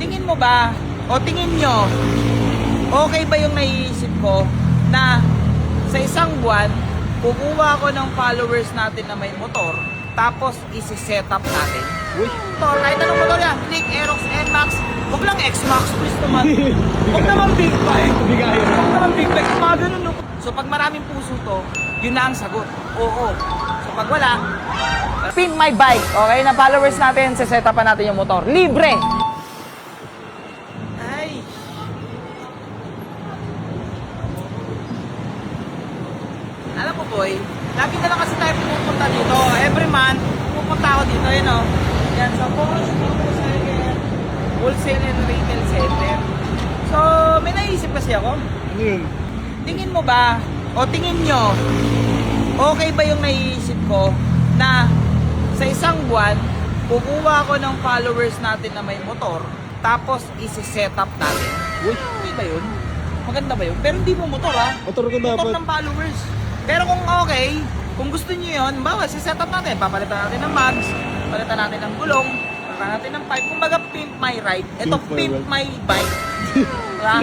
Tingin mo ba, o tingin nyo, okay ba yung naiisip ko na sa isang buwan, kukuha ko ng followers natin na may motor, tapos isi-set up natin? Uy, Motor, kahit anong motor yan, Click, Aerox, NMAX, huwag lang X-Max, please naman. Huwag naman big bike. hindi kaya. Huwag naman big bike, mga ganun. No? So pag maraming puso to, yun na ang sagot. Oo. So pag wala, Pimp My Bike, okay, na followers natin, set up natin yung motor. Libre! Ay. Alam mo boy, lagi na lang kasi tayo pupunta dito. Every month, pupunta ako dito, yun o. Yan, sa Poros Motorcycle Wholesale and Retail Center. So, may naisip kasi ako. Ano yun? Tingin mo ba, o tingin nyo, okay ba yung naiisip ko na sa isang buwan, kukuha ko ng followers natin na may motor, tapos isi-set up natin? Uy, Okay ba yun? Maganda ba yun? Pero hindi mo motor ha? motor ko Motor dapat. ng followers. Pero kung okay, kung gusto nyo yun, bawa, si-set up natin, papalitan natin ng mags, palitan natin ng gulong, palitan natin ng pipe, kumbaga pimp my ride. Ito, Pimp pimp my my bike. Diba?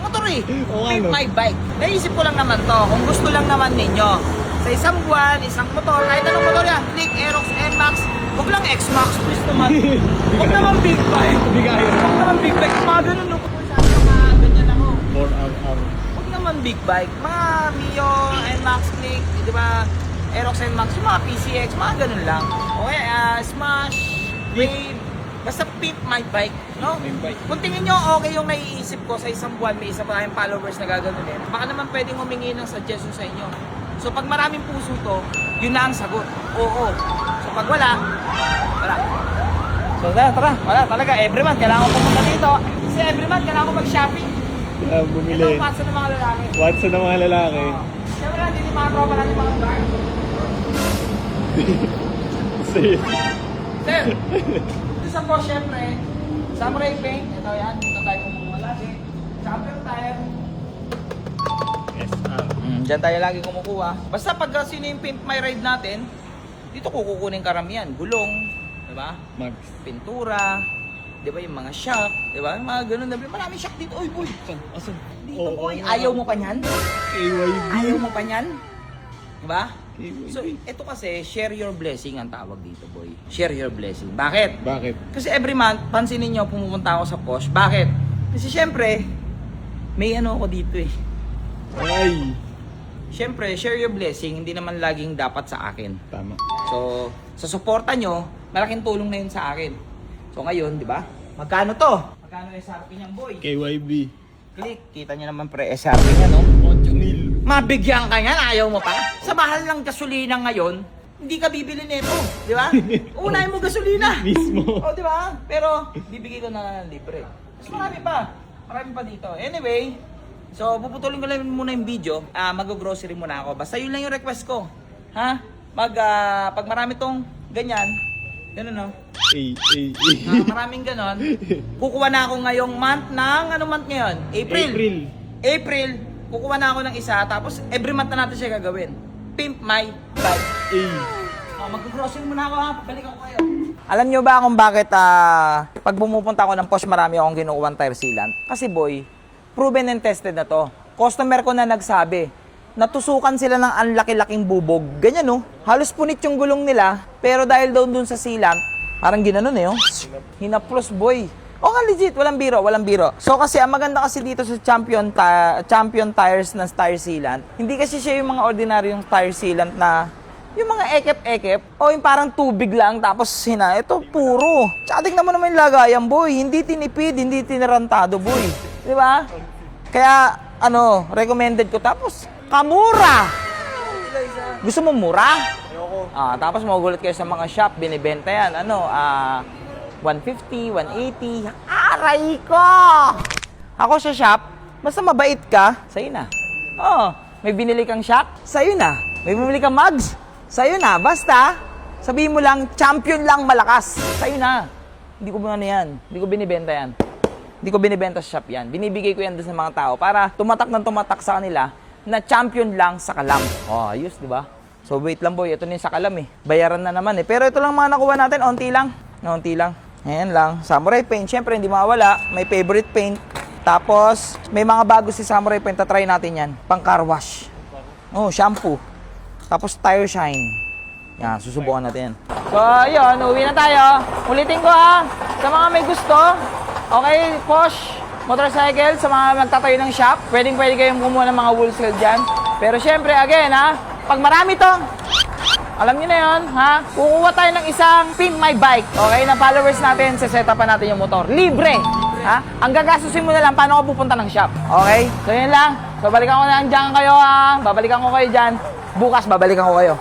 Motor eh. Oo, Pimp ano? my bike. Naisip ko lang naman to, kung gusto lang naman ninyo. Sa isang buwan, isang motor, kahit anong motor yan, Click, Aerox, NMAX, huwag lang X-Max, please naman. Huwag naman big bike. Hindi kaya. Huwag naman big bike, mga ganun. No? Kung saan ka mga ganyan ako. 4 hour. Huwag naman big bike, mga Mio, NMAX, Click, di ba? Aerox, NMAX, yung mga PCX, mga ganun lang. Okay, Smash, Wave, basta pimp my bike, no? My bike. Kung tingin nyo okay yung naiisip ko sa isang buwan, may isa pa tayong followers na gaganunin, baka naman pwedeng humingi ng suggestion sa inyo. So pag maraming puso to, yun na ang sagot. Oo. So pag wala, wala. So tara, wala talaga. Every month, kailangan ko pumunta dito. Kasi every month, kailangan ko mag-shopping. Ito Bumili. ang patso ng mga lalaki. What's ng mga lalaki? Siyempre natin yung mga tropa natin mga bar. Say, Sir, ito sa po siyempre, Samurai Paint. Ito yan, dito tayo kumuha lagi. Champion tire. SR. Diyan tayo lagi kumukuha. Basta pag sino yung pimp my ride natin, dito kukunin karamihan. Gulong, di ba? Mags. Pintura, di ba yung mga shock, di ba? Yung mga ganun. Maraming shock dito. Uy, boy. Asan? Dito, boy. Ayaw mo pa niyan? KYB. Ayaw mo pa niyan? Di ba? KYB. So, ito kasi, share your blessing ang tawag dito, boy. Share your blessing. Bakit? Bakit? Kasi every month, pansinin nyo, pumupunta ako sa Posh. Bakit? Kasi syempre, may ano ako dito eh. Ay. Syempre, share your blessing, hindi naman laging dapat sa akin. Tama. So, sa suporta nyo, malaking tulong na yun sa akin. So ngayon, di ba? Magkano to? Magkano SRP niyang boy? KYB. Click, kita nyo naman pre SRP niya, no? 8,000. Mabigyan ka niyan, ayaw mo pa? Sa mahal ng gasolina ngayon, hindi ka bibili nito, di ba? Unahin mo gasolina. Mismo. O, di ba? Pero, bibigay ko na ng libre. Mas marami pa. Marami pa dito. Anyway, so, puputulin ko lang muna yung video. Mag-grocery muna ako. Basta yun lang yung request ko. Ha? Pag marami tong ganyan, ganun no? Maraming ganon. Kukuha na ako ngayong month ng, ano month ngayon? April. Kukuha na ako ng isa, tapos every month na natin siya gagawin. Pimp my bike. Mag-grocery muna ako ha, pabalik ako kayo. Alam nyo ba kung bakit pag pumupunta ako ng Posh marami akong ginukuha tire sealant? Kasi boy, proven and tested na to. Customer ko na nagsabi, natusukan sila ng anlaki-laking bubog. Ganyan no, halos punit yung gulong nila, pero dahil daw dun sa sealant, parang ginanon eh oh. Hinaplos boy. O nga legit, walang biro. So kasi ang maganda kasi dito sa Champion tires na tire sealant, hindi kasi siya yung mga ordinaryong tire sealant na yung mga ekep-ekep o yung parang tubig lang tapos ito puro. Tsaka tignan mo naman yung lagayan boy, hindi tinipid, hindi tinarantado boy. Di ba? Kaya recommended ko tapos kamura. Gusto mo mura? Ayoko. Tapos magugulat kayo sa mga shop, binibenta yan. 150, 180. Aray ko! Ako sa shop, basta mabait ka, sa'yo na. May binili kang shock, sa'yo na. May bumili kang mugs, sa'yo na. Basta, sabihin mo lang, champion lang malakas. Sa'yo na. Hindi ko yan. Hindi ko binibenta yan. Hindi ko binibenta sa shop yan. Binibigay ko yan doon sa mga tao para tumatak sa kanila na champion lang sa kalam. Ayos, di ba? So wait lang boy, ito na yung sa kalam eh. Bayaran na naman eh. Pero ito lang mga nakuha natin, onti lang. Ayan lang. Samurai paint, syempre hindi mawala. May favorite paint. Tapos, may mga bago si Samurai paint. Tatry natin yan. Pang car wash. Oh, shampoo. Tapos tire shine. Yan, susubukan natin yan. So, yun. Uwi na tayo. Ulitin ko ha. Sa mga may gusto. Okay, Posh Motorcycle. Sa mga magtatayo ng shop. Pwede kayong kumuha ng mga wholesale dyan. Pero syempre, again ha. Pag marami to, alam niyo na yun, ha? Kukuha tayo ng isang Pimp My Bike, okay? Na followers natin, sesetapan natin yung motor. Libre, ha? Ang gagastusin mo na lang, paano ka pupunta ng shop, okay? So, yun lang. So, balikan ko na dyan kayo, ha? Babalikan ko kayo dyan. Bukas, babalikan ko kayo.